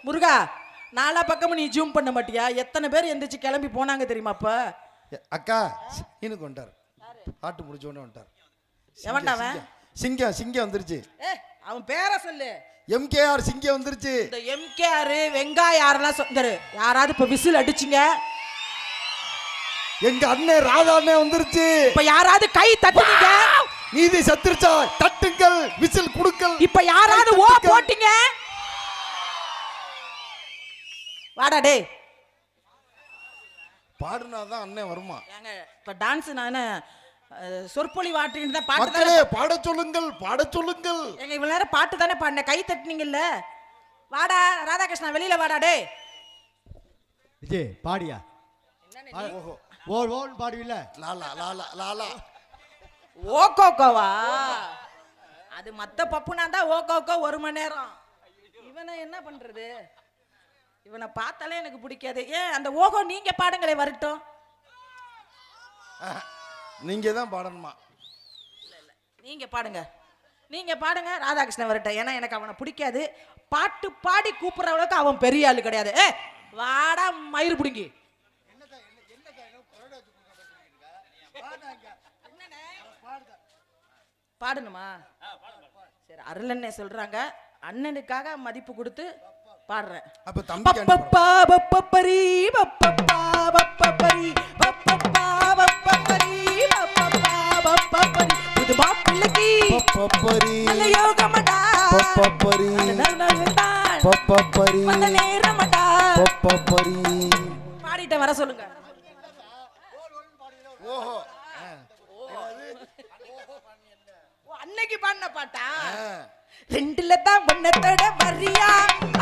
முருகா நாலா பக்கமும் நீ ஜூம் பண்ண மாட்டியா? எத்தனை பேர் எந்திரிச்சு கிளம்பி போனாங்க தெரியுமா? அப்ப அக்கா இன்னுக்கு வந்துட்டார், பாட்டு முடிச்சோடனே வந்துட்டார். எவன்டாவன்? சிங்கம் சிங்கம் வந்துருச்சு. அவன் பேரை சொல்லு. எம்கேஆர் சிங்கம் வந்துருச்சு. இந்த எம்கேஆர் வெங்காயம் யாரெல்லாம் சொந்தரு யாராவது இப்ப விசில் அடிச்சிங்க? எங்க அண்ணன் ராதா அண்ணன் வந்துருச்சு. இப்ப யாராவது கை தட்டுங்க? நீதி சத்துருச்சா? தட்டுங்கள், விசில் குடுங்கள். இப்ப யாராவது ஓ போட்டீங்க? வாடா டே. பாடுனாதான் அண்ணன் வருமா? ஏங்க இப்ப டான்ஸ் நான் சொற்பொழி வாட்டின்னு தான் பாட்டு மக்களே பாட சொல்லுங்கள், பாட சொல்லுங்கள். எங்க இவ்வளவு நேரம் பாட்டு தானே பாடின, கை தட்டுனீங்கல்ல. வாடா ராதாகிருஷ்ணா வெளியில வாடா டே. விஜய் பாடியா? ஓஹோ ஓல் ஓல் பாடுவில்ல? லாலா லாலா லாலா ஓகோக்கோவா? அது மத்த பப்புனா தான் ஓகோக்கோ 1 மணி நேரம். இவனை என்ன பண்றது? இவனை பார்த்தாலே எனக்கு பிடிக்காது. ஏன் அந்த ஓகோ நீங்க பாடுங்களே வரட்டும். நீங்க தான் பாடணுமா? நீங்க பாடுங்க, நீங்க பாடுங்க. ராதாகிருஷ்ணன் வரட்டும். ஏன்னா எனக்கு அவனை பிடிக்காது. பாட்டு பாடி கூப்பிடுற அளவுக்கு அவன் பெரிய ஆளு கிடையாது. வாடா மயிறு பிடிங்கி. பாடணுமா? சரி, அருளண்ணே சொல்றாங்க, அண்ணனுக்காக மதிப்பு கொடுத்து பாடுறேன். அப்ப தம்பி பப்பப்பா பப்பப்பரி பப்பப்பா பப்பப்பரி பப்பப்பா பப்பப்பரி பப்பப்பா பப்பப்பரி புது மாப்பிள்ளைக்கு பப்பப்பரி நல்ல யோகமடா பப்பப்பரி பப்பப்பரி நல்ல நேரமடா பப்பப்பரி. பாடிட்டு வர சொல்லுங்க. ஓஹோ அன்னைக்கு பாடின பாட்டா? ரெண்டுல தான் ஒன்னத்தோட வரியா,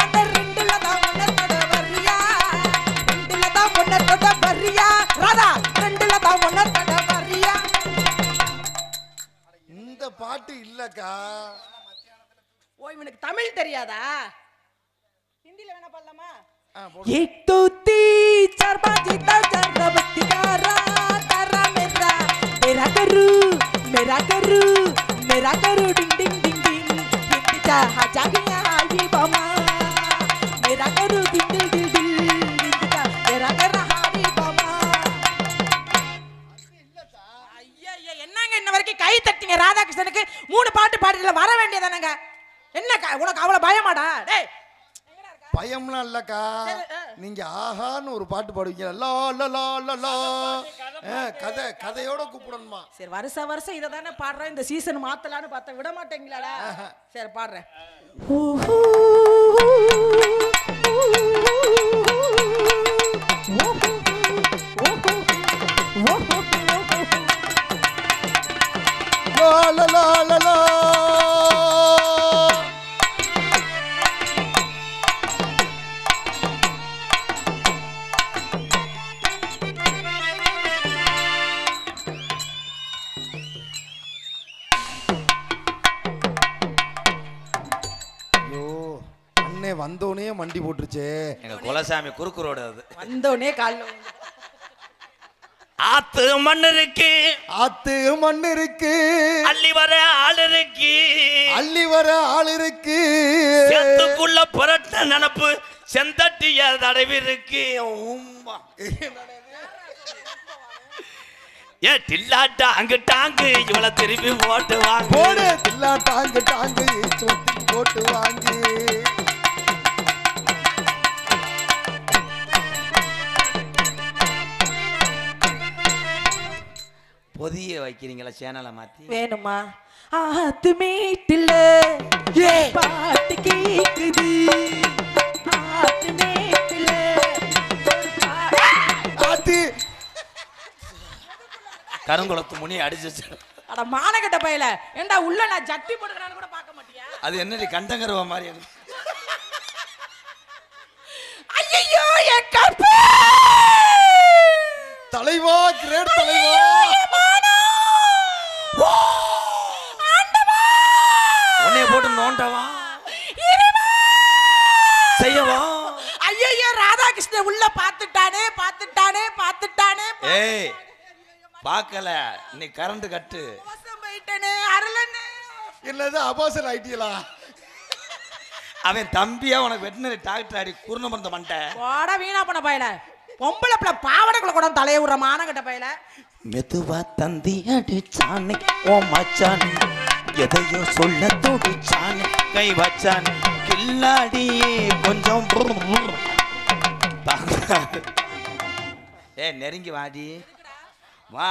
அந்த ரெண்டுல தான் ஒன்னத்தோட வரியா, ரெண்டுல தான் ஒன்னத்தோட வரியா ராதா, ரெண்டுல தான் ஒன்னத்தோட வரியா. இந்த பாட்டு இல்லக்கா. ஓ இவனுக்கு தமிழ் தெரியாதா? ஹிந்தில வேணா பாடலாமா? एक दो तीन चार पाँच इतना चार बत्ती का तारा मेरा मेरा करू मेरा करू डिंग डिंग डिंग डिंग डिंग चाहा जागिया हाई बामा मेरा करू डिंग डिंग डिंग डिंग डिंग चा मेरा करा हाई बामा. ஐயா என்னங்க இன்ன வரைக்கும் கை தட்டிங்க? ராதாகிருஷ்ணனுக்கு 3 பாட்டு பாடில வர வேண்டியதானங்க? என்ன உனக்கு அவ்வளவு பயமாடா? டேய் பயம்லாம் இல்லக்கா. நீங்க ஆஹான்னு ஒரு பாட்டு பாடுவீங்க, லா லா லா லா லா. கதையோட கூப்பிடணுமா? சரி வருஷம் இதை தானே பாடுறேன். இந்த சீசன் மாத்தலான்னு பார்த்தா விட மாட்டேங்களாடா. சரி பாடுறேன். லா லா லா லா. வந்தோனே மண்டி போட்டுருச்சே எங்க குலசாமி குறுக்கு ரோடு. அது வந்தோனே கால்ல ஆத்து மண்ணு இருக்கு, ஆத்து மண்ணு இருக்கு, அள்ளி வர ஆள் இருக்கு, அள்ளி வர ஆள் இருக்கு, சேத்துக்குள்ள புரட்ட நினப்பு செந்தட்டிய தடவி இருக்கு. ஏ டில்லாட்டா அங்கு டாங்கு இவளை திருப்பி போட்டு வாங்க, போடு டில்லாட்டா அங்கு டாங்கு போட்டு வாங்கி. பொதிய வைக்கிறீங்களா சேனலை மாத்தி? வேணுமா? ஆத்து மேட்டுல பாட்டு கேக்குது, ஆத்து மேட்டுல ஆத்து கருங்குளத்து முனி அடிச்சு. அட மானகட்ட பையல, ஏண்டா உள்ள நான் ஜட்டி போடுறான்னு கூட பார்க்க மாட்டியா? அது என்னடி கண்டங்கருவ மாதிரி? ஐயோ என் கற்பு தலைவா, கிரேட் தலைவா, உன்னைய போட்டு நோண்டவா செய்யவா? ஐயோ ராதாகிருஷ்ணன் உள்ள பாத்துட்டானே பாத்துட்டானே பாத்துட்டானே. ஏய் பார்க்கல, நீ கரண்ட் கட்டு. மோசம் போயிட்டனே அருளனே. என்னது அபாசல் ஐடியலா? அவன் தம்பியா உனக்கு வெட்டினரி டாக்டர் ஆடி குருண மருந்த மண்டை போடா வீணா பண்ண பையல பொம்பளை பிள்ளை பாவடைக்குள்ள கூட தலைய விடுற மானகட்ட பையல மெதுவா தந்தி அடிச்சானே ஓ மச்சானே எதையோ சொல்ல துடிச்சானே கை வச்சானே கில்லாடியே கொஞ்சம் நெருங்கி வாடி வா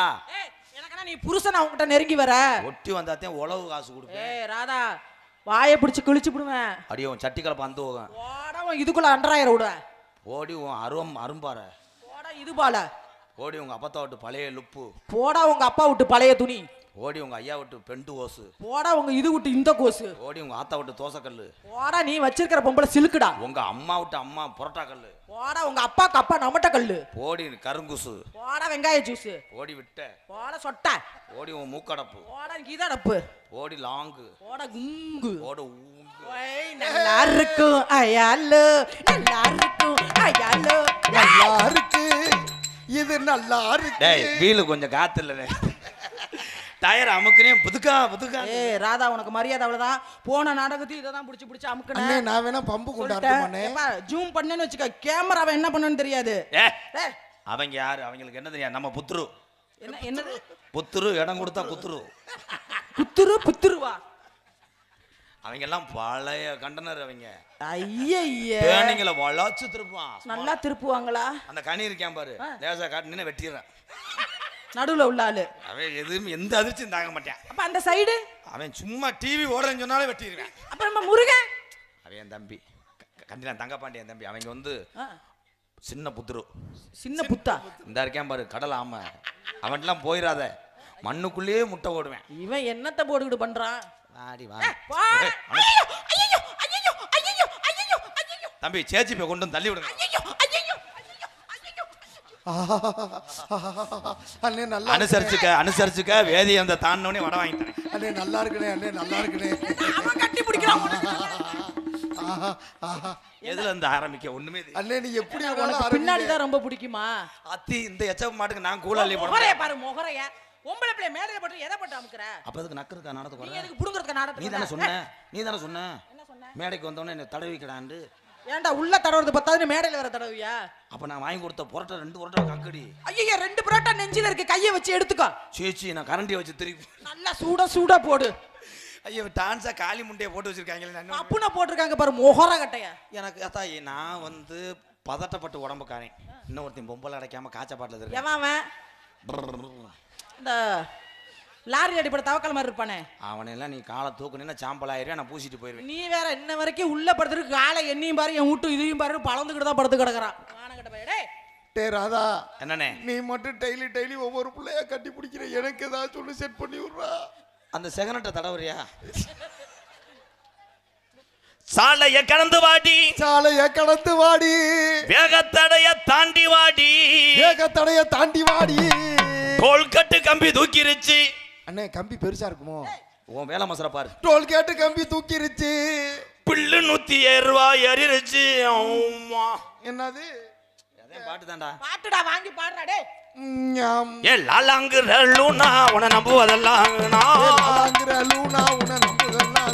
எனக்குனா நீ புருஷன் அவங்ககிட்ட நெருங்கி வர ஒட்டி வந்தாத்தையும் உழவு காசு கொடுப்பேன் ராதா வாயை பிடிச்சி கிழிச்சு விடுவேன் அடியே உன் சட்டி கலப்ப அந்த போகும் போடா இதுக்குள்ள அண்டராயிரம் விடுவேன் ஓடி உன் அரும்பார போடா இது பால ஓடி உங்க அப்பத்தா விட்டு பழைய லுப்பு போடா உங்க அப்பா விட்டு பழைய துணி ஓடி உங்க ஐயா விட்டு பெண்டு ஓசு போடா உங்க இது விட்டு இந்த கோசு ஓடி உங்க ஆத்தா விட்டு தோசைக்கல்லு போடா நீ வச்சிருக்கிற பொம்பளை சிலுக்குடா உங்க அம்மா விட்டு அம்மா புரோட்டா கல்லு போடா உங்க அப்பாக்கு அப்பா நம்மட்ட கல்லு ஓடி கருங்குசு போடா வெங்காய ஜூஸ் ஓடி விட்ட போடா சொட்ட ஓடி உன் மூக்கடப்பு போடா கீதடப்பு ஓடி லாங்கு போடா குங்கு ஓட ஊங்கு நல்லா இருக்கும் ஐயாலோ நல்லா இருக்கும் ஐயாலோ நல்லா இருக்கு இது நல்லா இருக்கு டேய் வீலு கொஞ்சம் காத்து இல்ல டயர் அமுக்குனே புதுக்கா ராதா உனக்கு மரியாதை அவ்வளவுதான் போன நாடகத்தையும் இதை தான் பிடிச்சி அண்ணே அமுக்குனேன் நான் வேணா பம்பு கொண்டாடுறேன் ஜூம் பண்ணேன்னு வச்சுக்க கேமராவை என்ன பண்ணணும்னு தெரியாது அவங்க யாரு அவங்களுக்கு என்ன தெரியாது நம்ம புத்துரு என்னது புத்துரு இடம் கொடுத்தா குத்துரு புத்துருவா அவங்க எல்லாம் பழைய கண்டனர் அவங்க ஐய தேனிங்களை வளாச்சு திருப்பான் நல்லா திருப்புவாங்களா அந்த கனி இருக்கான் பாரு லேசா காட்டு நின்று வெட்டிடுறான் நடுவுல உள்ள ஆளு அவன் எதுவும் எந்த அதிர்ச்சியும் தாங்க மாட்டான் அப்ப அந்த சைடு அவன் சும்மா டிவி ஓடுறேன்னு சொன்னாலே வெட்டிடுவேன் அப்ப நம்ம முருகன் அவன் என் தம்பி கண்டிப்பான் தங்கப்பாண்டி என் தம்பி அவங்க வந்து சின்ன புத்துரு சின்ன புத்தா இந்த இருக்கேன் பாரு கடல் ஆமை அவன்லாம் போயிடாத மண்ணுக்குள்ளேயே முட்டை ஓடுவேன் இவன் என்னத்தை போட்டுக்கிட்டு பண்றான் ஆடி வா தம்பி சேச்சி போய் கொண்டு வந்து தள்ளி விடுங்க அண்ணே நல்லா அனுசரிச்சுக்க வேதி அந்த தாண்டவனே வட வாங்கி தரேன் அண்ணே நல்லா இருக்குனே அண்ணே நல்லா இருக்குனே அவன் கட்டி பிடிக்கிறான் எதுல இருந்து ஆரம்பிக்க ஒண்ணுமே அண்ணே நீ எப்படி பின்னாடி தான் ரொம்ப பிடிக்குமா அத்தி இந்த எச்சப் மாட்டுக்கு நான் கூலாலி முகரைய பாரு முகரைய பொம்பளை பிள்ளை மேடையில போட்டு எதை போட்டு அமுக்குற அப்ப அதுக்கு நக்கறதுக்கு நாடத்துக்கு நீ எதுக்கு புடுங்கறதுக்கு நாடத்துக்கு நீ தானே சொன்ன மேடைக்கு வந்தவனே என்ன தடவிக்கடாண்டு ஏன்டா உள்ள தடவுறது பத்தாது மேடையில வர தடவியா அப்ப நான் வாங்கி கொடுத்த புரோட்டா 2 புரோட்டா கக்கடி ஐயா 2 புரோட்டா நெஞ்சில இருக்கு கையை வச்சு எடுத்துக்கோ சேச்சி நான் கரண்டியை வச்சு திருப்பி நல்லா சூடா போடு ஐயோ டான்ஸா காளி முண்டையை போட்டு வச்சிருக்காங்களே அப்புனா போட்டிருக்காங்க பாரு மொகர கட்டைய எனக்கு அத்தா நான் வந்து பதட்டப்பட்டு உடம்புக்காரன் இன்னொருத்தையும் பொம்பளை அடைக்காம காய்ச்ச பாட்டில் இருக்கு எவன் இந்த லாரி அடிப்பட தவக்கல மாதிரி இருப்பானே அவனெல்லாம் நீ காலை தூக்குனா சாம்பல் ஆயிருவேன் நான் பூசிட்டு போயிருவேன் நீ வேற இன்ன வரைக்கும் உள்ள படுத்துருக்கு காலை எண்ணியும் பாரு என் வீட்டு இதையும் பாரு பழந்துக்கிட்டு தான் படுத்து கிடக்குறான் வானகட்ட பையடே டே ராதா என்னண்ணே நீ மட்டும் டெய்லி ஒவ்வொரு பிள்ளையா கட்டி பிடிக்கிற எனக்கு ஏதாவது சொல்லி செட் பண்ணி விடுறா அந்த செகனட்ட தடவரியா சாலைய கடந்து வாடி வேகத்தடைய தாண்டி வாடி டோல்கட்டு கம்பி தூக்கிருச்சு அண்ணே கம்பி பெருசா இருக்குமோ உன் வேலை மசர பாரு டோல்கேட்டு கம்பி தூக்கிருச்சு பில்லு 107 ரூபாய் ஏறிருச்சு என்னது பாட்டு தான்டா பாட்டுடா வாங்கி பாடுறா டேய் ஏ லாலாங்குற லூனா உன நம்புவதெல்லாம் லூனா உன நம்புவதெல்லாம்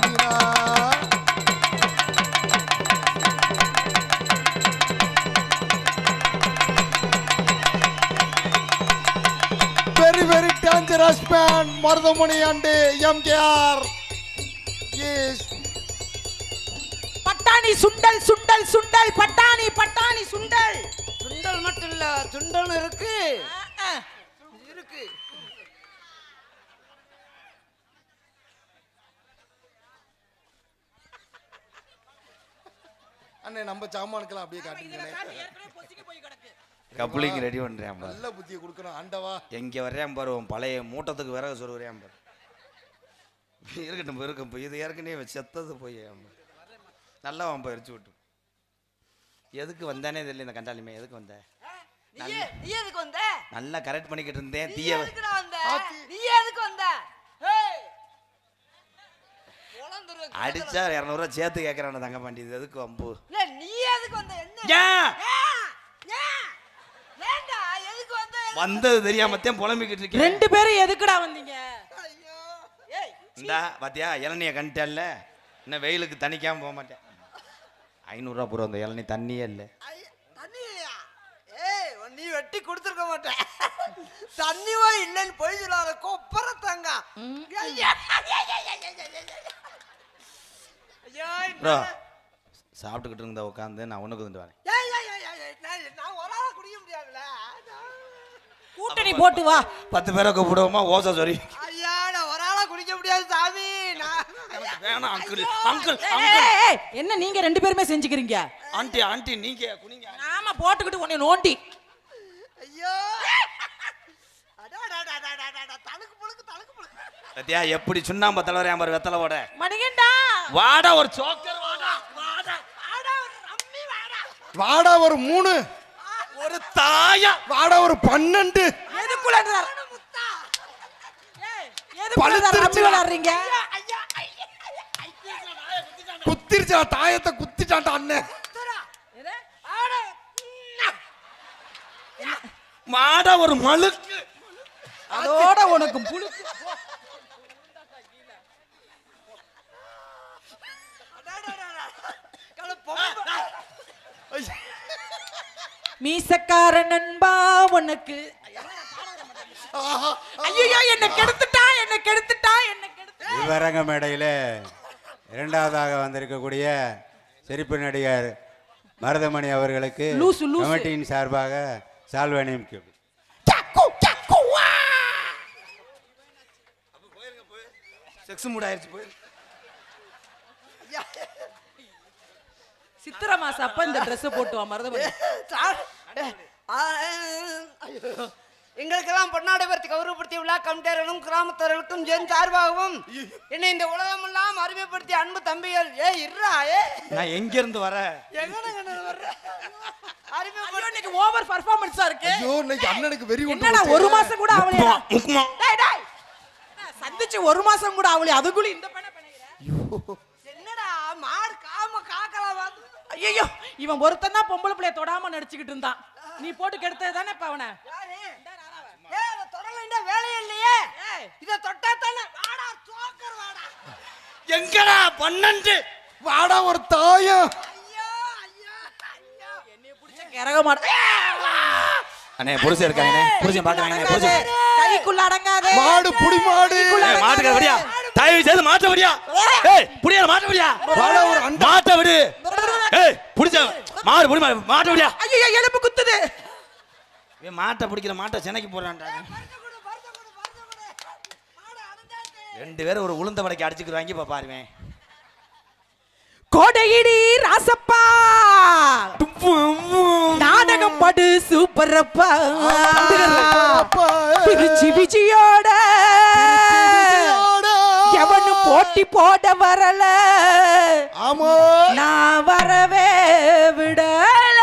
very dangerous man Marudhamani and MKR S பட்டாணி சுண்டல் பட்டாணி சுண்டல் மட்டும் இல்ல சுண்டல் இருக்கு அண்ணே நம்ம சாமானுக்கெல்லாம் அப்படியே காட்டுங்களே கப்ளிங் ரெடி பண்றேன் நல்ல புத்தியை கொடுக்கணும் ஆண்டவா எங்க வர்றேன் பாரு பழைய மூட்டத்துக்கு விறகு சொருகிறேன் பாரு இருக்கட்டும் இது ஏற்கனவே செத்தது போய் நல்லா வம்ப எரிச்சு விட்டு எதுக்கு வந்தானே தெரியல இந்த கண்டாலிமே எதுக்கு வந்த நல்லா கரெக்ட் பண்ணிக்கிட்டு இருந்தேன் தீய அடிச்சா 200 ரூபாய் சேர்த்து கேட்கறான தங்க பாண்டி இது எதுக்கு வம்பு வந்தது தெரியாமத்தான் புலம்பிக்கிட்டு இருக்கேன் 2 பேரும் எதுக்குடா வந்தீங்க இந்தா பாத்தியா இளநிய கண்டல்ல இன்னும் வெயிலுக்கு தணிக்காம போக மாட்டேன் 500 பூரா அந்த இளநீ தண்ணியே இல்லை. தண்ணியா? ஏய் நீ வெட்டி கொடுத்துருக்க மாட்டேன். தண்ணிவா இல்லைன்னு போய் சொல்லாத கொப்பரத்தாங்க. ப்ரோ சாப்பிட்டுக்கிட்டு இருந்தா உட்காந்து நான் ஒன்றுக்கு வந்துட்டு வரேன். நான் ஒரு ஆளா குடிக்க முடியாதுல்ல. கூட்டணி போட்டு வா. 10 பேரை கூப்பிடுவோமா ஓசா சாரி. ஐயா நான் ஒரு ஆளா குடிக்க முடியாது சாமி. வேணாம் அங்கிள் அங்கிள் என்ன நீங்க 2 பேருமே செஞ்சுக்கிறீங்க? ஆண்டி ஆண்டி நீங்க குனிங்க. ஆமா போட்டுக்கிட்டு உன்னை நோண்டி. ஐயோ தலுக்கு புழுக்கு. சத்யா எப்படி சுண்ணாம்ப தலைவரே பாரு வெத்தலை ஓட. மணிகண்டா வாடா ஒரு சோக்கர் வாடா. வாடா ஒரு 3 ஒரு தாயா வாடா ஒரு 12 எதுக்குள்ள ரம்மி விளையாடுறீங்க? குத்திருச்சா தாயத்தை குத்திட்டான்டா அண்ணன். மாடா ஒரு மழுக்கு அதோட உனக்கு புழுக்கு. மீசக்கார நண்பா உனக்கு. ஐயோ என்ன கெடுத்துட்டா. விவரங்க மேடையில் 2வதாக வந்திருக்கக்கூடிய சிரிப்பு நடிகர் மருதமணி அவர்களுக்கு கமிட்டியின் சார்பாக சால்வனியும் செக்ஸ் மூட் ஆயிருச்சு போய். சித்திரை மாசம் அப்ப இந்த Dress போட்டு வா மருதமணி. எங்களுக்கெல்லாம் பொன்னாடைபுரத்தை கௌரவப்படுத்தி விழா கமிட்டியர்களும் கிராமத்தவர்களுக்கும் ஜென் சார்பாகவும் என்னை இந்த உலகமெல்லாம் அருமைப்படுத்திய அன்பு தம்பிகள். இருறா நான் எங்க இருந்து வர இன்னைக்கு ஓவர் பெர்ஃபார்மன்ஸா இருக்கு. ஐயோ இன்னைக்கு அண்ணனுக்கு வெறி உண்டு. என்னடா 1 மாசம் கூட ஆவலையா? டேய் சந்திச்சு 1 மாசம் கூட ஆவலையா? அதுக்குள்ள இந்த பண்ண பண்ணீங்க. என்னடா மாடு காம காக்கலாம் வந்து. ஐயோ இவன் ஒருத்தன் தான் பொம்பளை பிள்ளைய தொடாம நடிச்சுக்கிட்டு இருந்தான். நீ போட்டு கெடுத்தது தானே இப்ப அவனை. தொடலைண்டா வேலையே இல்லையே. இத தொட்டா தானே. வாடா சோக்கர் வாடா. எங்கடா 12 வாடா ஒரு தாயம். என்னைய புடிச்ச கரக மாட்டே. அண்ணே புருஷன் இருக்கானே புருஷன் பாக்குறானே புருஷன் கைக்குள்ள அடங்காதே. மாடு புடி மாடு. மாட்டுக்கு வரியா தயவு செய்து மாட்ட வரியா. ஏய் புடியா மாட்ட வரியா. வாடா ஒரு அண்டா மாட்ட விடு. ஏய் புடிச்ச மாடு புடி மாட்ட வரியா. ஐயோ எலும்பு குத்துது. இவன் மாட்டை பிடிக்கிற மாட்டை சென்னைக்கு போறான்டா. 2 பேரும் ஒரு உளுந்த வடைக்கு அடிச்சுக்குறாங்க பாருவேன். கோடையிடி ராசப்பா நாடகம் படு சூப்பரப்பா. திருச்சி விஜயோட எவனும் போட்டி போட வரல. ஆமா நான் வரவே விடல.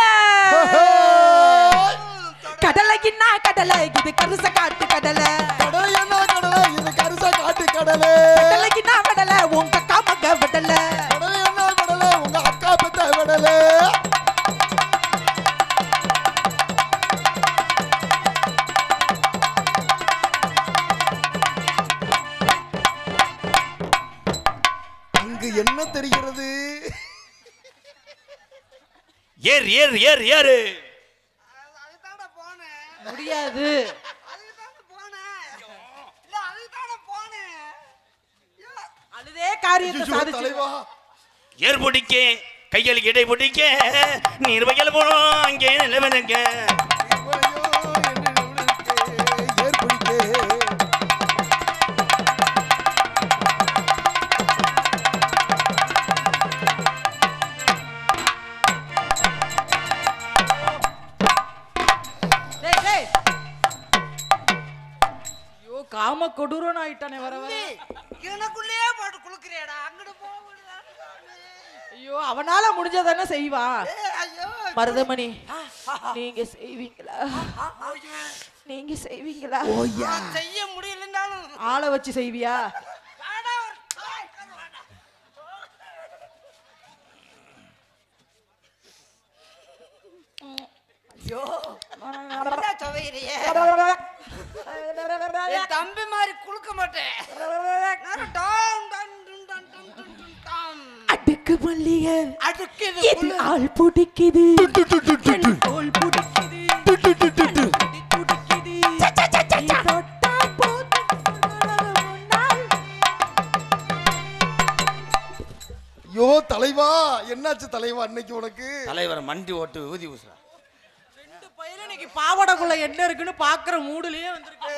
கடலைக்குன்னா கடலை இது கருச காட்டு கடலை. கடலை என்ன கடலை இது கருச காட்டு கடலை. கடலைக்குன்னா கடலை உங்க அக்கா மக விடல. கடலை என்ன கடலை உங்க அக்கா பெத்த விடலை. அங்கு என்ன தெரிகிறது? ஏறு ஏறு ஏறு ஏறு. அதுதான போனேன். முடியாது. அதுதான போனேன். இல்ல அதுதான போனேன். அழுதே காரியத்தை ஐயோ, சாதிச்சு. தலைவா ஏர் பிடிக்க கையில் இடை பிடிக்க நீர் வயல் போனோம் அங்கே நிலவனுங்க. காம கொடூரன் ஆயிட்டானே வர வர. எனக்குள்ளே போட்டு குளுக்குறியாடா. அங்கட போகுடா. ஐயோ அவனால முடிஞ்சதானே செய்வான். ஐயோ மருதமணி நீங்க செய்வீங்களா? நீங்க செய்வீங்களா? செய்ய முடியலனாலும் ஆளை வச்சு செய்வியா? வாடா ஒரு சோக்கர் வாடா. ஐயோ என்ன சவையிறியே. என் தம்பி மாதிரி குளுக்க மாட்டேன். அடுக்கு மல்லிகர் அடுக்குது இது ஆள் பிடிக்குது தோல் பிடிக்குது துடிக்குது தொட்டா போது முன்னால் ஐயோ தலைவா, என்னாச்சு தலைவா இன்னைக்கு உனக்கு? தலைவர் மண்டி ஓட்டு ஊதி ஊசுறா. ரெண்டு பையன் இன்னைக்கு பாவாடைக்குள்ள என்ன இருக்குன்னு பாக்குற மூடுலயே வந்திருக்கு.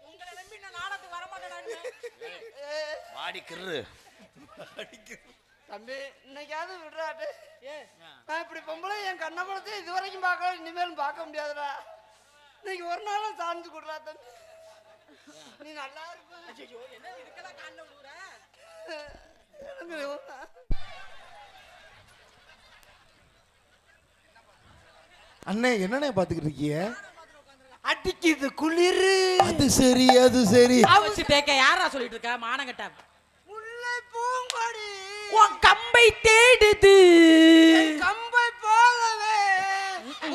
உங்களை நம்பி நான் நாடத்துக்கு வர மாட்டேன். வாடி கிரு. தம்பி இன்னைக்காவது விடுறாட்டு. நான் இப்படி பொம்பளை என் கண்ணை படத்தை இது வரைக்கும் பார்க்கல, இனிமேலும் பார்க்க முடியாதுடா. இன்னைக்கு ஒரு நாளும் சார்ந்து கொடுறா தம்பி. நீ நல்லா இருப்ப. என்ன இதுக்கெல்லாம் காண்ட விடுற? அண்ணே என்னண்ணே பாத்துக்கிட்டு இருக்கீங்க? அடிக்குது குளிரு. அது சரி அது சரி. அவச்சு தேக்க யாரா சொல்லிட்டு இருக்க? மானங்கட்டா முல்லை பூங்கொடி உன் கம்பை தேடுது. கம்பை போலவே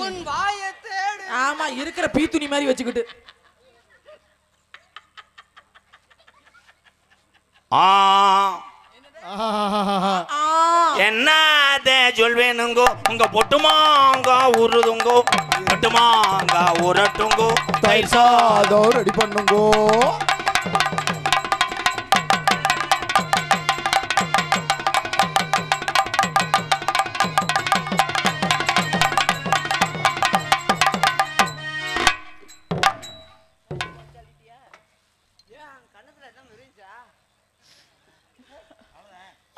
உன் வாயை தேடு. ஆமா, இருக்கிற பீத்துணி மாதிரி வச்சுக்கிட்டு. என்ன சொல்வேனுங்கோ உங்க பொட்டுமாங்க உருதுங்கோ, பொட்டுமாங்க உரட்டுங்கோ, தயிர் சாதம் ரெடி பண்ணுங்கோ.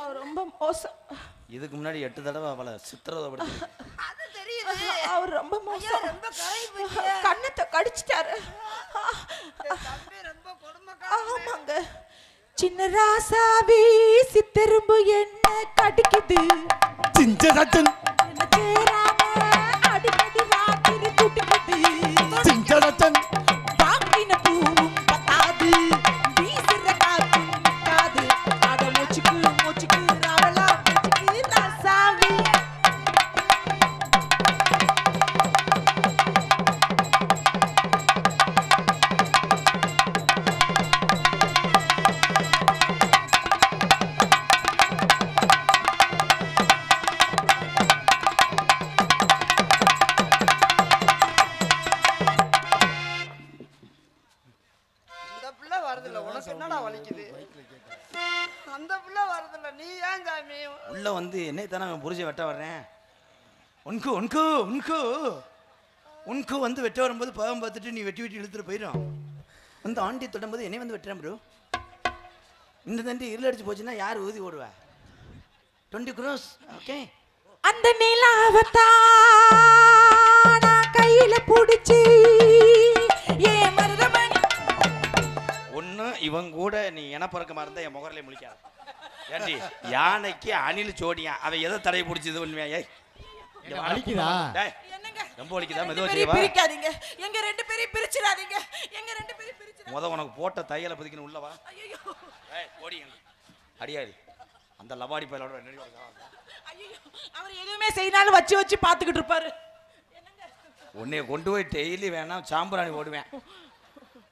அவர் ரொம்ப மோசம். இதுக்கு முன்னாடி 8 தடவை அவளை சித்திரவதைப்படுத்தி. அது தெரியுது. அவர் ரொம்ப மோசம். ரொம்ப கரை போயிட்டியா? கண்ணத்தை கடிச்சிட்டாரு. தம்பி ரொம்ப கொடுமைக்காரன். ஆமாங்க. சின்ன ராசாவி சித்தெரும்பு என்ன கடிக்குது. சிஞ்சடச்சன் என்ன சேராம அடிக்கடி ராத்திரி துடிக்குது. சிஞ்சடச்சன் வாங்கின பூவும் பத்தாது, வீசுற காத்தும் நிற்காது. அட மூச்சுக்கு மூச்சுக்கு ராவலா மூச்சுக்கு ராசாவி. இந்த பிள்ளை வரதில்ல, உனக்கு என்னடா வலிக்குது? அந்த பிள்ளை வரதில்ல, நீ ஏன் சாமி? உள்ள வந்து என்னை தானே அவன் புரிஞ்ச வெட்ட வர்றேன். உனக்கு உனக்கு உனக்கு உனக்கு வந்து வெட்ட வரும்போது பாவம் பார்த்துட்டு நீ வெட்டி வெட்டி இழுத்துட்டு போயிடும். வந்து ஆண்டி தொடும்போது என்னை வந்து வெட்டுறேன் ப்ரோ. இந்த தண்டி இருள் அடிச்சு போச்சுன்னா யார் ஊதி ஓடுவா? 20 crores. ஓகே, அந்த நிலாவத்தான் நான் கையில புடிச்சு ஏ மருதமணி. ஒன்று இவன் கூட நீ இனப்பறக்கமாக இருந்தால் என் முகரிலே முழிக்காத. ஏண்டி யானைக்கு அணில் சோடியா அவன் எதை தடையை பிடிச்சது உண்மையா? ஏய் வலிக்குதா? டேய், என்னங்க ரொம்ப வலிக்குதா? மெதுவா ரெண்டு செய்வா. பேரையும் பிரிக்காதீங்க. எங்க ரெண்டு பேரையும் பிரிச்சிடாதீங்க. எங்க ரெண்டு பேரையும் பிரிச்சிடாதீங்க. உனக்கு போட்ட தையலை பதிக்கணும் உள்ளவா. ஐயோ ஏய் ஓடி அடியாடி அந்த லவாடி பையலோட ஐயோ, அவர் எதுவுமே செய்யனாலும் வச்சு வச்சு பார்த்துக்கிட்டு இருப்பாரு. உன்னைய கொண்டு போய் டெய்லி வேணாம் சாம்பிராணி ஓடுவேன்.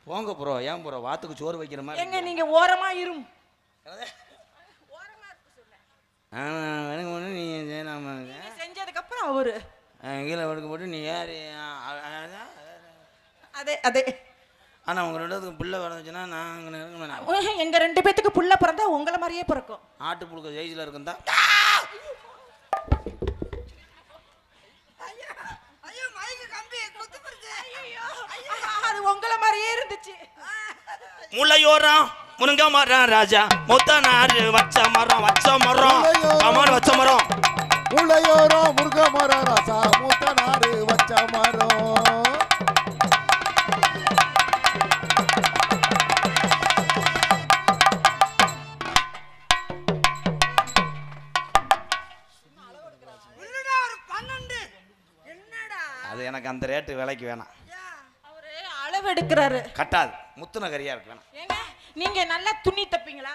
போங்க ப்ரோ, ஏன் ப்ரோ வாத்துக்கு சோறு வைக்கிற மாதிரி? எங்க நீங்க ஓரமா இரும். எனக்கு ஒன்று நீ நீங்க செஞ்சதுக்கு அப்புறம் அவரு கீழே வடுக்க போட்டு நீ யார்? அதே அதே. ஆனால் உங்க ரெண்டுத்துக்கு பிள்ளை வளர்ந்துச்சுன்னா நான் எங்க ரெண்டு பேத்துக்கு புள்ள பிறந்தா உங்களை மாதிரியே பிறக்கும். ஆட்டு புழுக்க ஜெயிச்சில் இருக்குந்தா. ஐயோ மைக்கு கம்பி குத்து பறிச்சு. ஐயோ அது உங்களை மாதிரியே இருந்துச்சு. முளையோரம் முருங்க மரம் ராஜா மொத்த நாறு வச்ச மரம் கமான் வச்ச மரம் முளையோரம் முருக மரம் ராசா மூத்த நாடு வச்ச மரம். அது எனக்கு அந்த ரேட்டு விலைக்கு வேணாம். அவரு அளவு எடுக்கிறாரு. கட்டாது, முத்துன கரியா இருக்கு வேணாம். ஏங்க நீங்க நல்லா துணி தப்பீங்களா?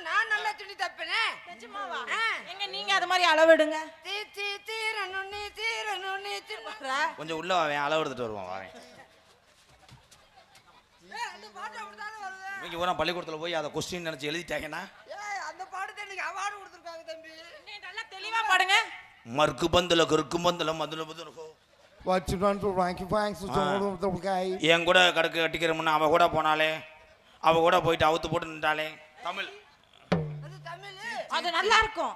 நான் நல்லா துணி தப்பினேன். நிஜமாவா? எங்க நீங்க அது மாதிரி அளவு எடுங்க. கொஞ்சம் உள்ள வாவேன், அளவு எடுத்துட்டு வருவான் வாவேன். இவங்க பூரா பள்ளிக்கூடத்தில் போய் அதை கொஸ்டின் நினைச்சு எழுதிட்டாங்கன்னா அந்த பாடத்தை எனக்கு அவார்டு கொடுத்துருக்காங்க தம்பி. நல்லா தெளிவா பாடுங்க. மருக்கு பந்தல கருக்கு பந்தல மதுல மதுல What you want to rank thanks to the guy. என் கூட கடுக்கு கட்டிக்கிறோம்னா அவ கூட போனாலே அவ கூட போயிட்டு அவுத்து போட்டு நின்றாலே தமிழ் அது தமிழ். அது நல்லா இருக்கும்.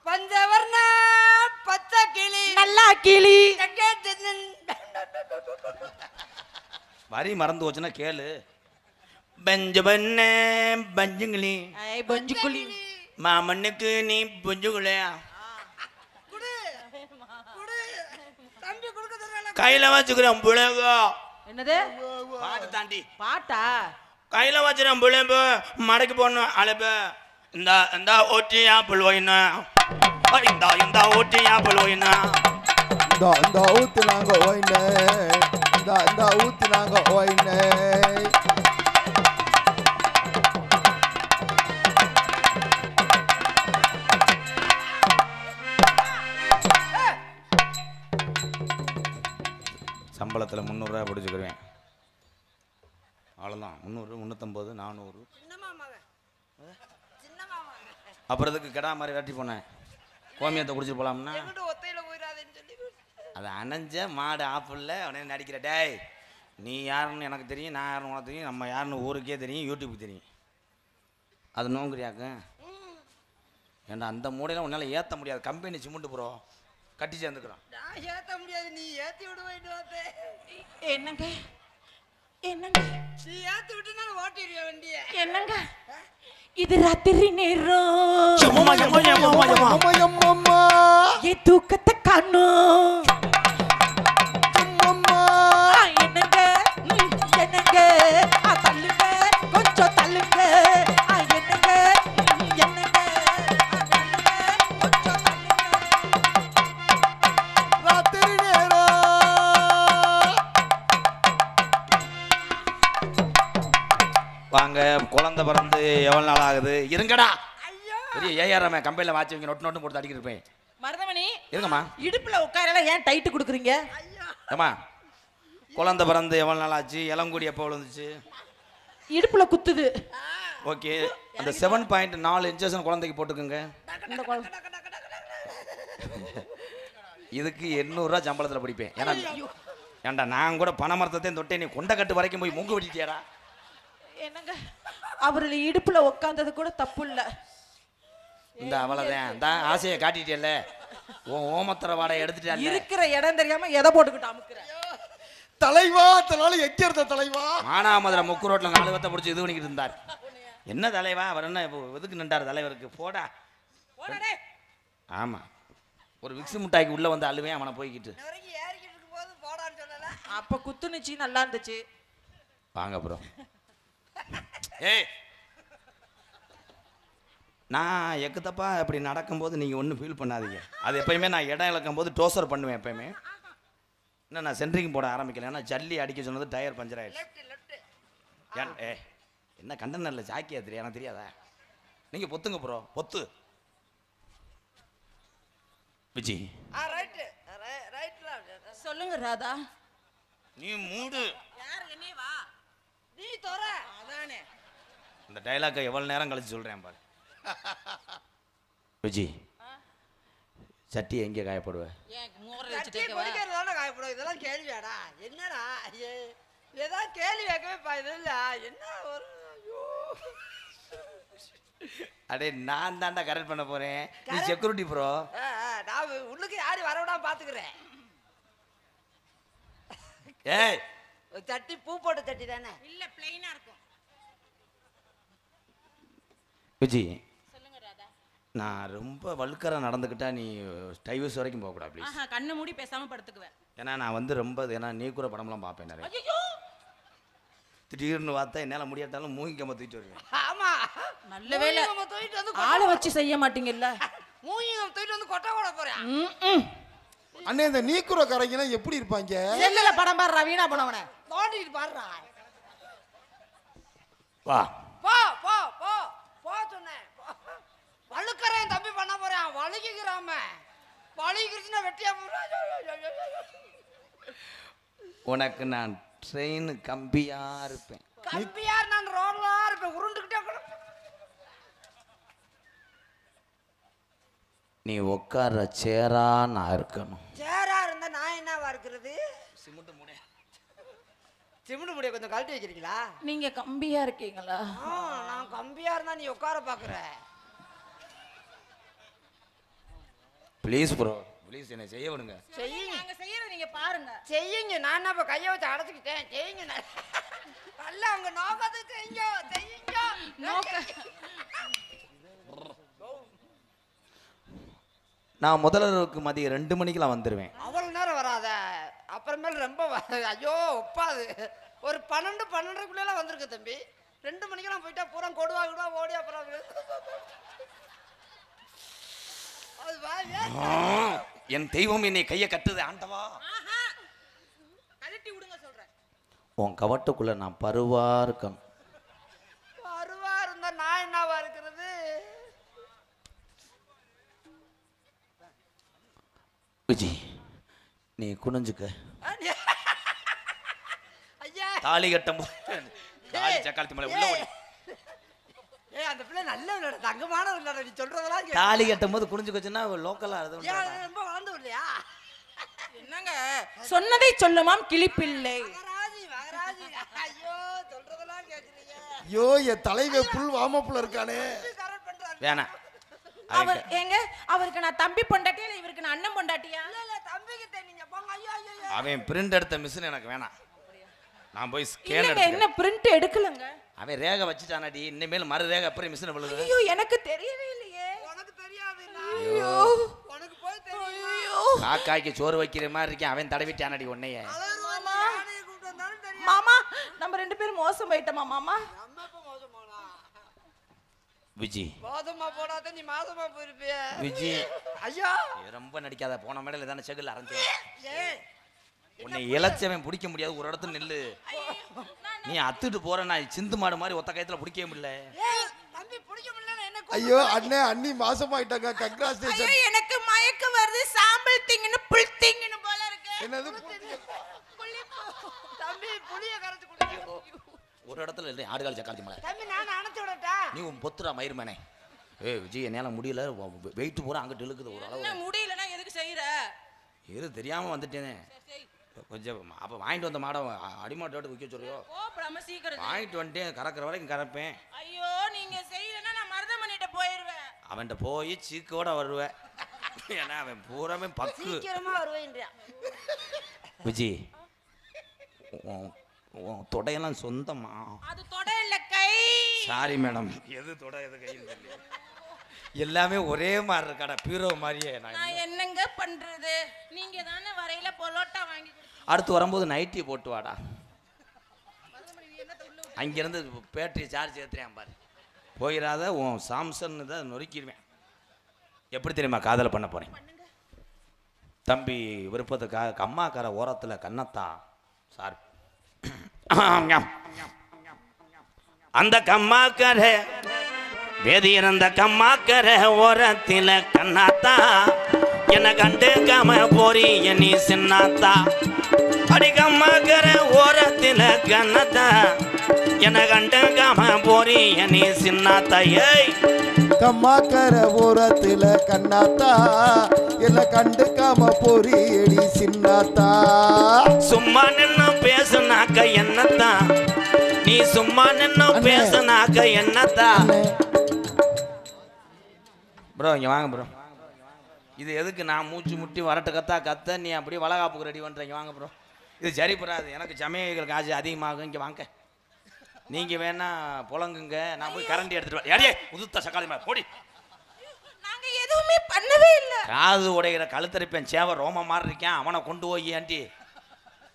பஞ்சவர்ண பச்சை கிளி நல்லா கிளி. வரி மறந்து போச்சுன்னா கேளு. பஞ்சு பண்ண பஞ்சுங்களி ஐ பஞ்சுக்குளி. மாமண்ணுக்கு நீ புஞ்சுகுலையா குடு குடு தம்பி குடுக்க தெரியல. கையில வச்சுக்கிறேன் புலகோ. என்னது? பாட்டு தாண்டி பாட்டா? கையில வச்சுக்கிறேன் புலம்பு மடக்கி போடணும் அழைப்பு. இந்த ஓட்டியா புல்வோயினா இந்த ஓட்டியா புல்வோயினா இந்த ஊத்து நாங்க ஓய்னே இந்த ஊத்து நாங்க ஓய்னே. சம்பளத்தில் 300 ரூபா பிடிச்சிக்கிருவேன். அவ்வளோதான். 300 350 400. சின்ன மாமாங்க சின்ன மாமாங்க அப்புறத்துக்கு கெடா மாதிரி வெட்டி போனேன். கோமியத்தை குடிச்சிட்டு போகலாம்னா எங்கிட்ட ஒத்தையில போயிடாதேன்னு சொல்லி அது அணைஞ்ச மாடு ஆப்பிளில் உடனே நடிக்கிற. டேய் நீ யாருன்னு எனக்கு தெரியும், நான் யாருன்னு உனக்கு தெரியும், நம்ம யாருன்னு ஊருக்கே தெரியும், யூடியூப்புக்கு தெரியும். அது நோங்குறியாக்க ஏன்டா அந்த மூடையில் உன்னால் ஏற்ற முடியாது. கம்பெனி சிமெண்ட் ப்ரோ கட்டி சேர்ந்துக்கிறோம். நான் ஏத்த முடியாது. நீ ஏத்தி விடு போயிட்டு வாத்தே. என்னங்க? என்னங்க? நீ ஏத்தி விட்டு நான் ஓட்டிடுவேன் வண்டியை. என்னங்க? இது ராத்திரி நேரம். என் தூக்கத்தை காணோம். என்னங்க? என்னங்க? தள்ளுங்க கொஞ்சம் தள்ளுங்க. என்னங்க? என்னங்க? கொஞ்சம் தள்ளுங்க. ராத்திரி நேரம் வாங்க குழந்தை பிறந்து எவ்வளோ நாள் ஆகுது? இருங்கடா. பெரிய ஏஆர்எம் கம்பெனியில் வாட்சி வைங்க நொட்டு நோட்டும் போட்டு அடிக்கிட்டு இருப்பேன். மருதமணி இருங்கம்மா. இடுப்புல உட்காரல ஏன் டைட்டு கொடுக்குறீங்க? ஏம்மா குழந்தை பிறந்து எவ்வளோ நாள் ஆச்சு? இளங்குடி எப்போ விழுந்துச்சு? இடுப்புல குத்துது. ஓகே அந்த 7.4 இன்ச்சஸ் குழந்தைக்கு போட்டுக்குங்க. இந்த குழந்தை இதுக்கு 800 ரூபா சம்பளத்தில் படிப்பேன். ஏன்னா ஏன்டா நான் கூட பண மரத்தையும் தொட்டேன். நீ கொண்ட கட்டு வரைக்கும் போய் மூங்கு வெட்டிட்டியாடா. என்னங்க? அவருல இடுப்புல உட்கார்ந்தது கூட தப்பு இல்ல. இந்த அவ்வளோதான். இந்த ஆசையை காட்டிட்டேல்ல. ஓமத்திர வாடை எடுத்துட்டால. இருக்கிற இடம் தெரியாம எதை போட்டுக்கிட்டு அமுக்குற? தலைவா தனால எங்க இருந்த தலைவா? மானாமதுரை முக்கு ரோட்டில் 4 வத்தை பிடிச்சி இது பண்ணிக்கிட்டு இருந்தார். என்ன தலைவா அவர் என்ன எதுக்கு நின்றார் தலைவருக்கு? போடா. ஆமாம் ஒரு விக்ஸு மிட்டாய்க்கு உள்ளே வந்து அழுவேன் அவனை போய்கிட்டு. வரைக்கும் ஏறிக்கிட்டு இருக்கும் போது போடான்னு சொல்லல. அப்ப குத்துனுச்சு நல்லா இருந்துச்சு. வாங்க ப்ரோ. ஏய் நான் எக்கு தப்பா இப்படி நடக்கும்போது நீங்கள் ஒன்றும் ஃபீல் பண்ணாதீங்க. அது எப்பயுமே நான் இடம் இழக்கும் போது டோசர் பண்ணுவேன் எப்பயுமே. என்ன நான் சென்ட்ரிங் போட ஆரம்பிக்கல. ஏன்னா ஜல்லி அடிக்க சொன்னது டயர் பஞ்சர் ஆயிடுச்சு. ஏன் என்ன கண்டனரில் ஜாக்கியா தெரியும் எனக்கு தெரியாதா? நீங்கள் பொத்துங்க ப்ரோ பொத்து. விஜி ரைட்டு ரைட்ல சொல்லுங்க ராதா. நீ மூடு. யார் என்னேவா? நீ தோற அதானே. இந்த டைலாக்கை எவ்வளோ நேரம் கழிச்சு சொல்கிறேன் பாரு. விஜி சட்டி எங்கே காயப்படுவேன்? பொடிக்கிறதான காயப்படும். இதெல்லாம் கேள்வியாடா? என்னடா ஏதாவது கேள்வி கேட்கவே இது இல்ல. என்ன ஒரு அடே நான் தாண்டா கரெக்ட் பண்ண போறேன். நீ செக்யூரிட்டி ப்ரோ. நான் உள்ளுக்கு யாரும் வரவிடாம பாத்துக்கிறேன். ஏய் சட்டி பூ போட்ட சட்டி தானே? இல்ல பிளைனா இருக்கும். விஜி சொல்லுங்க ராதா. நான் ரொம்ப வழுக்கறா நடந்துக்கிட்டா நீ டைவர்ஸ் வரைக்கும் போகக்கூடாது ப்ளீஸ். கண்ணை மூடி பேசாம படுத்துக்குவேன். ஏன்னா நான் வந்து ரொம்ப ஏன்னா நீ கூட படம்லாம் பார்ப்பேன் நிறைய. ஐயோ திடீர்னு பார்த்தா என்னால் முடியாட்டாலும் மூங்கி கம்ப தூக்கிட்டு வருவேன். ஆமா நல்ல வேலை தூக்கிட்டு வந்து ஆளை வச்சு செய்ய மாட்டீங்கல்ல. மூங்கியம் தூக்கிட்டு வந்து கொட்டை போட போறேன். அண்ணே இந்த நீக்குற கரைங்கன்னா எப்படி இருப்பாங்க? செல்லுல படம் பாடுறா வீணா போனவனே. தோண்டிட்டு பாடுறா. வா போ போ போ போ சொன்னேன். வழுக்கறேன் தம்பி பண்ண போறேன். வழுக்கிக்கிறாம வழுக்கிருச்சுன்னா வெட்டியா போடுறா. உனக்கு நான் ட்ரெயின் கம்பியா இருப்பேன். கம்பியார் நான் ரோட்ல இருப்பேன். உருண்டுகிட்டே நீ உட்கார சேரா நான் இருக்கணும். சேரா இருந்தா நான் என்னவா இருக்கிறது? சிமெண்ட் மூடை. சிமெண்ட் மூடைய கொஞ்சம் கழட்டி வைக்கிறீங்களா? நீங்க கம்பியா இருக்கீங்களா? நான் கம்பியா இருந்தா நீ உட்கார பாக்குற. ப்ளீஸ் ப்ரோ, ப்ளீஸ் என்ன செய்ய விடுங்க. செய்யுங்க. நாங்க செய்யறத நீங்க பாருங்க. செய்யுங்க. நான் என்ன இப்ப கையை வச்சு அடைச்சிக்கிட்டேன். செய்யுங்க. நல்ல உங்க நோக்கத்துக்கு செய்யுங்க. செய்யுங்க. நான் முதல்வருக்கு மதியம் 2 மணிக்கெல்லாம் வந்துடுவேன். அவ்வளவு நேரம் வராத. அப்புறமேல ரொம்ப ஐயோ ஒப்பாது. ஒரு 12:30க்குள்ள வந்திருக்க தம்பி. 2 மணிக்கெல்லாம் போயிட்டா பூரா கொடுவா ஓடி அப்புறம் என் தெய்வம் என்னை கையை கட்டுது ஆண்டவா. கழட்டி விடுங்க சொல்றேன். உன் கவட்டுக்குள்ள நான் பருவா இருக்கணும். பருவா இருந்தா நான் என்னவா இருக்கிறது? விஜி நீ குனிஞ்சுக்க. ஐயா தாலி கட்டும் தாலி சக்காலத்தி மேல உள்ள ஓடி. அந்த பிள்ளை நல்ல தங்கமான நீ சொல்றதெல்லாம் தாலி கட்டும் போது குனிஞ்சுக்கச்சுன்னா லோக்கலா ரொம்ப வளர்ந்து இல்லையா? என்னங்க சொன்னதை சொல்லுமாம் கிளிப்பிள்ளை. மகராஜி ஐயோ சொல்றதெல்லாம் கேக்குறீங்க. ஐயோ என் தலைவே புல் வாமப்புல இருக்கானே. வேணாம். அவர் ஏங்க அவருக்கு நான் தம்பி பொண்டாட்டியா இல்ல இவருக்கு நான் அண்ணன் பொண்டாட்டியா? இல்ல தம்பிக்கிட்ட நீங்க போங்க. ஐயோ ஐயோ அவன் பிரிண்ட் எடுத்த மிஷின் எனக்கு வேணாம். நான் போய் ஸ்கேன் இல்லங்க என்ன பிரிண்ட் எடுக்கலங்க. அவன் ரேகை வச்சுட்டானடி. இனிமேல் மறு ரேகை அப்புறம் மிஷின் விழுது. ஐயோ எனக்கு தெரியவே இல்லையே. உனக்கு தெரியாது. ஐயோ உனக்கு போய் தெரியும். ஐயோ காக்காய்க்கு சோறு வைக்கிற மாதிரி இருக்கேன். அவன் தடவிட்டானடி உன்னைய. மாமா கூப்பிட்டு வந்தாலும் தெரியும். மாமா நம்ம 2 பேரும் மோசம் போயிட்டோமா மாமா? நம்ம இப்ப மோசம் போனா விஜி மோசமா போடாத நீ மாசமா போயிருப்பிய. விஜி ஐயோ ரொம்ப நடிக்காத. போன மேடையில தானே செகுல அரைஞ்சு. ஏய் உன்னை இளைச்சவன் பிடிக்க முடியாது. ஒரு இடத்துல நில்லு. நீ அத்துட்டு போற. நான் சிந்து மாடு மாதிரி ஒத்த கயத்துல பிடிக்கவே முடியல. ஏய் தம்பி பிடிக்க முடியல என்ன? ஐயோ அண்ணே அண்ணி மாசமாயிட்டாங்க. கங்க்ராச்சுலேஷன். ஐயோ எனக்கு மயக்கம் வருது. சாம்பல் திங்கன்னு புல் திங்கன்னு போல இருக்கு. என்னது தம்பி புளிய கரைச்சு குடிக்க. ஒரு இடத்துல இல்லை. ஆடுகால் சக்காலத்தி மேல. தம்பி நான் அணைச்சு விடட்டா? நீ உன் பொத்துரா மயிர்மேனே. விஜய் என்னால முடியல. வெயிட் பூரா அங்கிட்டு இழுக்குது. ஒரு அளவு என்ன முடியலன்னா எதுக்கு செய்யற? எது தெரியாம வந்துட்டேனே. கொஞ்சம் அப்போ வாங்கிட்டு வந்த மாடம் அடிமாட்டோட்டு விற்க சொல்றியோ? கோபடாம சீக்கிரம் வாங்கிட்டு வந்துட்டேன். கறக்கிற வரைக்கும் கறப்பேன். ஐயோ நீங்க செய்யலன்னா நான் மருதமணிட்ட போயிருவேன். அவன்கிட்ட போய் சீக்கோட வருவேன். ஏன்னா அவன் பூராமே பக்கு. சீக்கிரமா வருவேன்றியா? விஜி உன் தொடையெல்லாம் சொந்தமா? அது தொடை இல்ல கை. Sorry madam. எது தொடை எது கையில் தெரியல. எல்லாமே ஒரே மாதிரி இருக்காடா. பீரோ மாதிரியே. நான் என்னங்க பண்றது? நீங்க தானே வரையில பொலோட்டா வாங்கி கொடுத்தீங்க. அடுத்து வரும்போது நைட்டி போட்டு வாடா. அங்கிருந்து பேட்டரி சார்ஜ் ஏற்றுறேன் பாரு. போயிடாத. உன் சாம்சங் தான் நொறுக்கிடுவேன். எப்படி தெரியுமா காதலை பண்ண போறேன்? தம்பி விருப்பத்துக்காக அம்மாக்கார ஓரத்தில் கண்ணத்தா சார் அந்த கம்மாக்கர வேதியிறந்த கம்மாக்கர ஓரத்தில் கண்ணாத்தா என்னை கண்டுக்காம போறி நீ சின்னாத்தா. அடி கம்மாக்கர ஓரத்தில் கண்ணாத்தா என்னை கண்டுக்காம போறி நீ சின்னாத்தா. ஏய் கம்மாக்கர ஓரத்துல கண்ணாத்தா என்ன கண்டுக்காம போறி எடி சின்னாத்தா. சும்மா நின்னு பேசுனாக்க என்னத்தா? நீ சும்மா நின்னு பேசுனாக்க என்னத்தா? ப்ரோ இங்க வாங்க ப்ரோ. இது எதுக்கு நான் மூச்சு முட்டி வரட்டு கத்த நீ அப்படியே வளகாப்புக்கு ரெடி பண்ணுறீங்க? வாங்க ப்ரோ. இது சரிப்படாது. எனக்கு சமையல் காசு அதிகமாகும். இங்கே வாங்க. நீங்கள் வேணா புலங்குங்க. நான் போய் கரண்டி எடுத்துட்டு யாரே உதுத்த சக்காளி மேலே போடி. நாங்க எதுவுமே பண்ணவே இல்ல. காது உடைகிற கழுத்தரிப்பேன் சேவை ரோம மாதிரி இருக்கேன். அவனை கொண்டு போய் ஆண்டி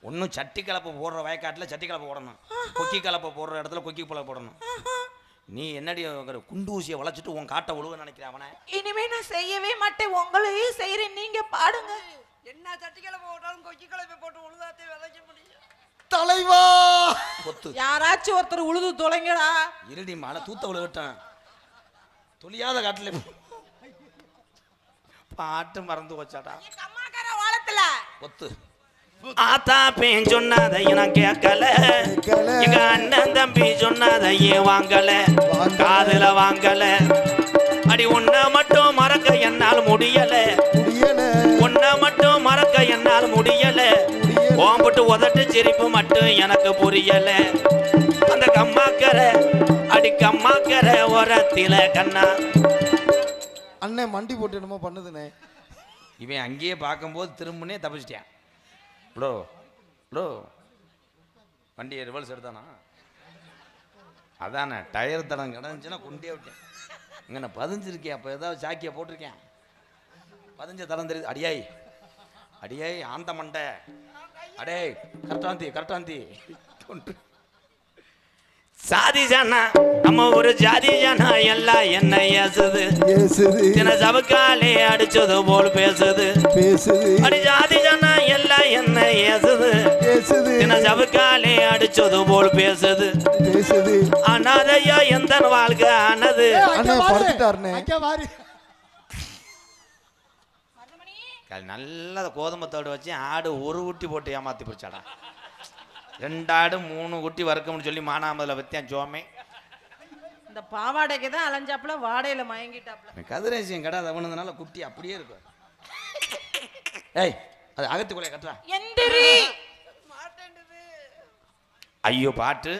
ஒன்றும் சட்டி கலப்பை போடுற வயக்காட்டில் சட்டி கலப்பை போடணும். கொக்கி கலப்பை போடுற இடத்துல கொக்கி கலப்பை போடணும். நீ என்னடி குண்டு ஊசியை வளைச்சிட்டு உன் காட்டை ஒழுக நினைக்கிற அவனை? இனிமே நான் செய்யவே மாட்டேன். உங்களையும் செய்யறேன். நீங்க பாடுங்க. என்ன சட்டிக்கிழமை போட்டாலும் கொக்கி கிழமை போட்டு உழுதாத்தே விளைக்க முடியும். தலைவா கொத்து யாராச்சும் ஒருத்தர் உழுது தொலைங்கடா. இருடி மழை தூத்த விழுகட்டான். துளியாத காட்டுல பாட்டு மறந்து வச்சாடா. அம்மாக்கார ஓலத்துல கொத்து ஆத்தா பேன் சொன்னதையும் நான் கேட்கல. எங்க அண்ணன் தம்பி சொன்னதையும் வாங்கல. காதுல வாங்கல. அடி உன்னை மட்டும் மறக்க என்னால் முடியல உன்னை மட்டும் மறக்க என்னால் முடியல ஓம்பட்டு உதட்டு சிரிப்பு மட்டும் எனக்கு புரியல அந்த கம்மாக்கரை அடி கம்மாக்கரை ஓரத்தில கண்ணா அண்ணே மண்டி போட்டு என்னமோ பண்ணுதுண்ணே. இவன் அங்கேயே பார்க்கும்போது திரும்பினே தப்பிச்சிட்டேன். ப்ரோ ப்ரோ வண்டியை ரிவல்ஸ் எடுத்தானா? அதானே டயர் தடம் கிடந்துச்சுன்னா கொண்டே விட்டேன். இங்கே நான் பதிஞ்சிருக்கேன். அப்போ ஏதாவது சாக்கியை போட்டிருக்கேன். பதிஞ்ச தடம் தெரியுது. அடியாய் அடியாய் ஆந்த மண்டை அடே கரெக்டாந்தி சாதி ஜானா நம்ம ஒரு ஜாதி ஜானா எல்லாம் என்ன ஏசுது தின சவுக்காலே அடிச்சது போல் பேசுது அடி ஜாதி ஜானா எல்லாம் என்ன ஏசுது தின சவுக்காலே அடிச்சது போல் பேசுது அனாதையா எந்த வாழ்க்கை ஆனது நல்ல கோதுமத்தோடு வச்சு ஆடு ஒரு ஊட்டி போட்டு ஏமாத்தி பிடிச்சாடா. 2 ஆடு 3 குட்டி வறுக்கணும்னு சொல்லி மானாமதுல வச்சேன் ஜோமே. இந்த பாவாடைக்கு தான் அலைஞ்சாப்புல வாடையில மயங்கிட்டாப்புல. கதிரேசியம் கடை தவணுனால குட்டி அப்படியே இருக்கும். ஏய் அது அகத்துக்குள்ளே கட்டுறா. எந்திரி ஐயோ பாட்டு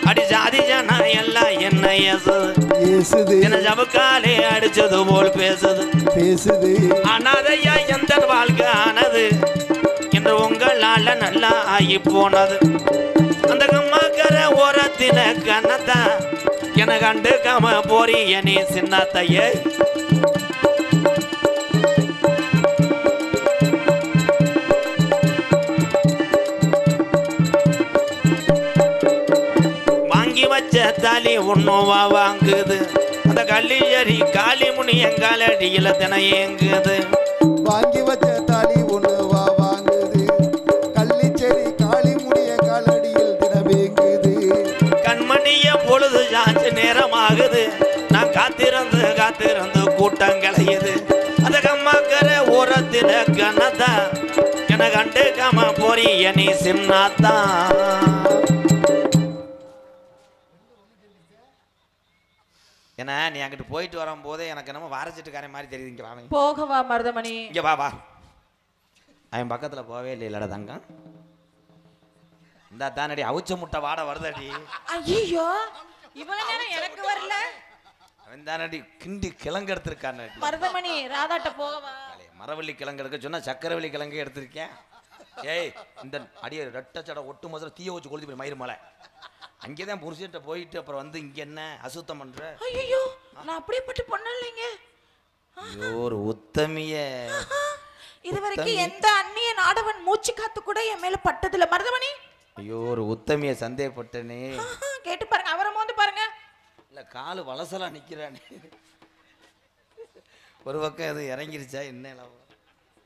அடி ஜாதி ஜானா எல்லாம் என்ன ஏசுது என்ன ஜவுக்காலே அடிச்சது போல் பேசுது அனாதையா எந்த வாழ்க்கை ஆனது என்று உங்களால நல்லா ஆகி போனது அந்த கம்மாக்கரை ஓரத்தில கண்ணத்தா என கண்டுக்காம போறிய நீ சின்னத்தையே வச்ச தாலி ஒன்னுவா வாங்குது அந்த கள்ளியரி காளி முனி எங்கால அடியில தினையேங்குது வாங்கி வச்ச தாலி ஒன்னுவா வாங்குது கள்ளிச்சேரி காளி முனி எங்கால அடியில் தினவேங்குது கண்மணிய பொழுது சாஞ்சு நேரமாகுது நான் காத்திருந்து கூட்டம் கலையுது அந்த கம்மாக்கரை ஓரத்தில கண்ணதா என கண்டுக்காம போறிய நீ சின்னாத்தான். ஏன்னா நீ அங்கிட்டு போயிட்டு வரும் போதே எனக்கு என்னமோ வாரச்சிட்டுக்காரன் மாதிரி தெரியுது. இங்கே வாங்க போகவா மருதமணி இங்கே வா அவன் பக்கத்தில் போவே இல்லை இல்லடா தங்கம். இந்த தானடி அவுச்ச முட்டை வாட வருதடி. ஐயோ இவ்வளவு நேரம் எனக்கு வரல. அவன் தானடி கிண்டி கிழங்கு எடுத்திருக்கான். மருதமணி ராதாட்ட போகவா? மரவள்ளி கிழங்கு எடுக்க சொன்னா சக்கரவள்ளி கிழங்கு எடுத்திருக்கேன். ஏய் இந்த அடிய ரெட்ட சடை ஒட்டு மோசம் தீய வச்சு கொளுத்தி போய் மயிறு மலை அங்கேதான் புருஷன்ட்ட போயிட்டு அப்புறம் வந்து இங்க என்ன அசுத்தம் பண்ற? ஐயோ நான் அப்படியே பட்டு பொண்ணு இல்லைங்க. ஐயோ ஒரு உத்தமிய இதுவரைக்கும் எந்த அந்நிய நாடவன் மூச்சு காத்து கூட என் மேல பட்டதில்ல மருதமணி. ஐயோ ஒரு உத்தமிய சந்தேகப்பட்டனே. கேட்டு பாருங்க அவரை மோந்து பாருங்க. இல்ல காலு வலசலா நிக்கிறானே. ஒரு பக்கம் எது இறங்கிருச்சா என்ன?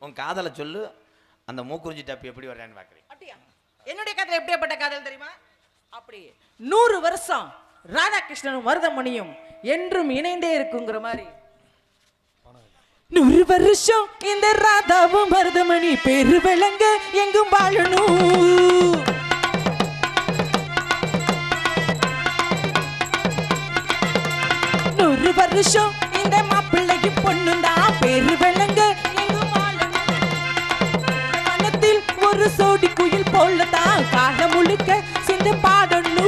உன் காதலை சொல்லு. அந்த மூக்குறிஞ்சி டப்பி எப்படி வர்றான்னு பாக்குறேன். அப்படியா? என்னுடைய காதல் எப்படியாப்பட்ட காதல் தெரியுமா? அப்படி 100 வருஷம் ராதாகிருஷ்ணனும் மருதமணியும் என்றும் இணைந்தே இருக்குங்கிற மாதிரி 100 வருஷம் இந்த ராதாவும் மருதமணி பெரு விளங்க எங்கும் வாழணும். நூறு வருஷம் இந்த மாப்பிள்ளையும் பொண்ணுந்தான் பெரு விளங்க எங்கும் வாழணும். மனத்தில் ஒரு சோடி குயில் போலதான் காலம் முழுக்க சிந்து பாடணும்.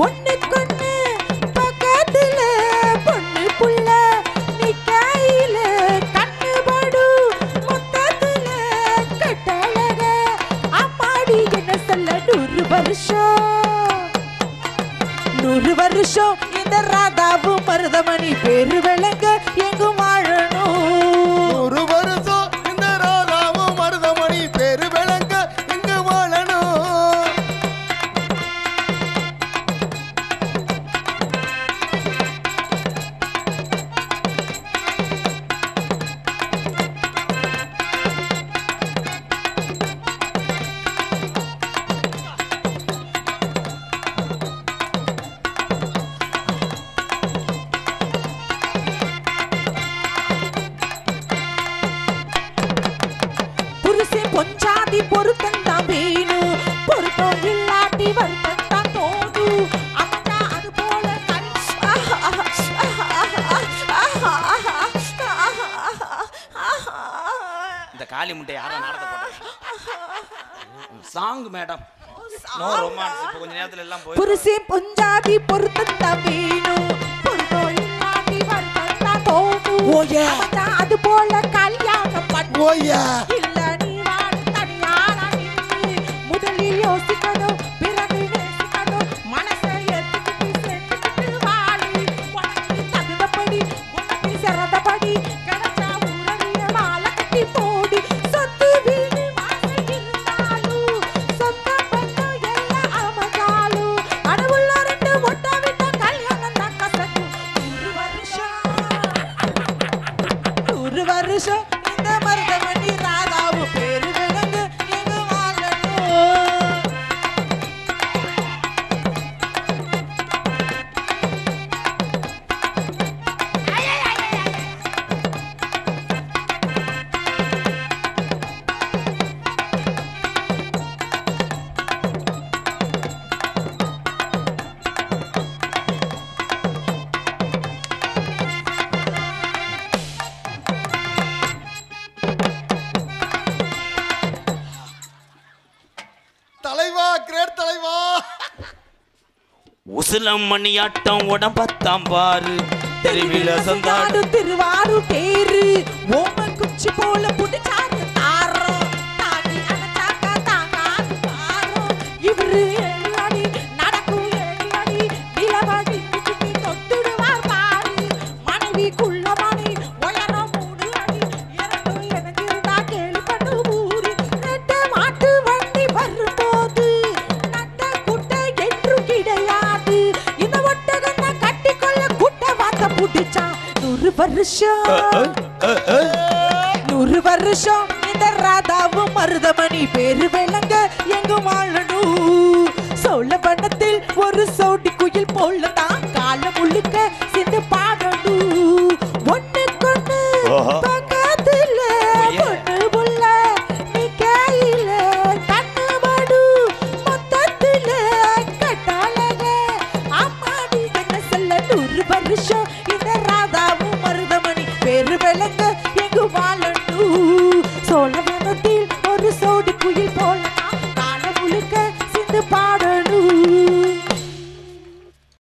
ஒண்ணுக்கொண்ணு பக்கத்துல பொண்ணு புள்ள நீ கையில கண்ணு படு மொத்தத்துல கட்டழக அம்மாடி என்ன சொல்ல 100 வருஷம் இந்த ராதாவும் மருதமணி பேரு விளங்க எங்கும் வாழணும். 100 வருஷம் இந்த ராதாவும் மருதமணி பேரு விளங்க எங்கு வாழணும். பொஞ்சாதி பொருத்தம் தான் வேணும். பொருத்தம் இல்லாட்டி வருத்தம் தான் தோணும். அத்தா அது போல இந்த காளி முட்டை யாரா நாடகம் போட்டாங்க சாங் மேடம் நோ ரொமான்ஸ் இப்போ கொஞ்ச நேரத்துல எல்லாம் போய் புருஷே பொஞ்சாதி பொறுத்தா வேணும் பொறுத்தோயிலாதி வர்த்தா போணும் ஓயே அது போல கல்யாணம் பண்ணு ஓயா இல்ல நீ வாடு தனியாளா நின்னு முதலில் யோசிக்கணும் பிறகு நேசிக்கணும் மனசை ஏத்துக்கிட்டு சேர்த்துக்கிட்டு வாழு உனக்கு தகுந்தபடி உனக்கு சிறந்தபடி கிடைச்சா உறவிய மாலை கட்டி போடு சொத்து வீடு வாசல் இருந்தாலும் சொந்த பந்தம் எல்லாம் அமைஞ்சாலும் அடவுள்ள ரெண்டு ஒட்ட விட்ட கல்யாணம் தான் கசக்கும் 100 வருஷம் இந்த மருதமணி ராதாவு பேரு விளங்கு எங்க வாழணும் தலைவா கிரேட் தலைவா உசிலம் மணியாட்டம் உடம்பத்தாம் பாரு தெருவில சந்தாடு திருவாரூர் தேரு ஓம குச்சி போல புடிச்சாரு தாரம் தாடி அணைச்சாக்கா தாங்காது பாரம் இவரு ஏழடி நடக்கும் ஏழடி நிலவடி குச்சி தொட்டுடுவார் பாரு மனைவிக்குள்ள மணி உயரம் 3 அடி இறங்கும் எனக்கிருந்தா கேள்வி பண்ணு ஊரு ரெட்ட மாட்டு வண்டி வரும்போது நட்ட குட்டை என்றும் கிடையாது இந்த ஒட்டகத்தை கட்டிக்கொள்ள குட்டை வாத்த புடிச்சா 100 வருஷம் இந்த ராதாவும் மருதமணி பேரு விளங்க எங்க வாழணும் சோழ வனத்தில் ஒரு சோடி குயில் போலதான் காலம் முழுக்க சிந்து பாடணும் ஒண்ணுக்கொண்ணு பக்கத்துல பொண்ணு புள்ள நீ கையில கண்ணு மடு மொத்தத்துல கட்டாளக அம்மாடி என்ன சொல்ல 100 வருஷம் இந்த ராதாவும் மருதமணி பேரு விளங்க எங்கு வாழணும் சோழ வனத்தில் ஒரு சோடி குயில் போல